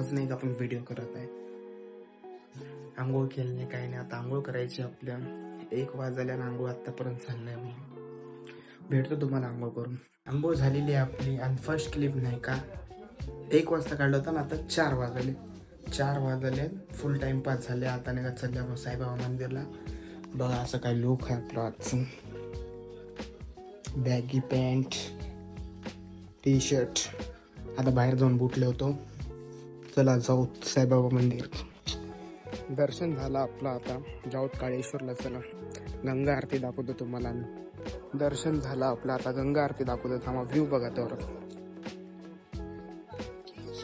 आज नाही का आपण व्हिडिओ करत आहे. आंघोळ केली नाही काही नाही, आता आंघोळ करायची. आपल्या 1 वाजल्यानं आंघोळ आतापर्यंत झालंय. भेटतो तुम्हाला आंघोळ करून. आंघोळ झालेली आहे आपली आणि फर्स्ट क्लिप नाही का 1 वाजता काढलं होतं ना, आता 4 वाजले. फुल टाइमपास झाले. आता नाही का चालल्या साईबाबा मंदिरला. बघा असं काय लुक आहे आपला आजचं. Baggy pant, T shirt. आता बाहेर जाऊन बुटले होतो. चला जाऊ साईबाबा मंदिर. दर्शन झालं आपलं. आता जाऊ काळेश्वरला. चला गंगा आरती दाखवतो तुम्हाला. दर्शन झालं आपलं. आता गंगा आरती दाखवतो. थांबा व्ह्यू बघा तर.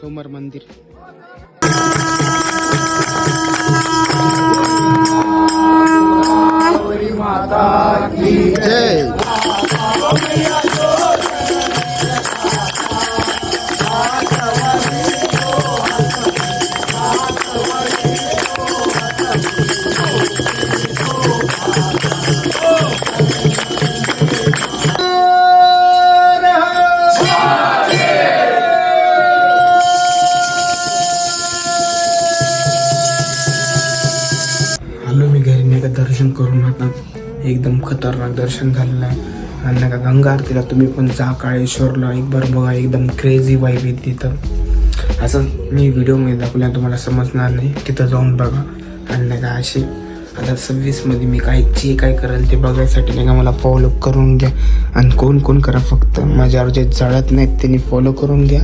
समोर मंदिर. माता की जय. आलो मी घरी नाही का दर्शन करून. आता एकदम खतरनाक दर्शन झालेलं आहे. आणि नाही का गंगा आरतीला तुम्ही पण जा काळेश्वरला एक बार बघा. एकदम क्रेझी वाईब आहे तिथं. असं मी व्हिडिओमध्ये दाखवल्या तुम्हाला समजणार नाही. तिथं जाऊन बघा. आणि नाही का अशी आता 26मध्ये मी जे काय करेल ते बघायसाठी नाही का मला फॉलो करून घ्या. आणि कोण करा, फक्त माझ्यावर जे जळत नाहीत त्यांनी फॉलो करून घ्या.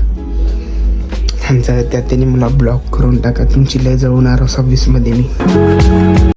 आणि त्यात त्यांनी मला ब्लॉक करून टाका. तुमची लय जळवणार 26मध्ये मी.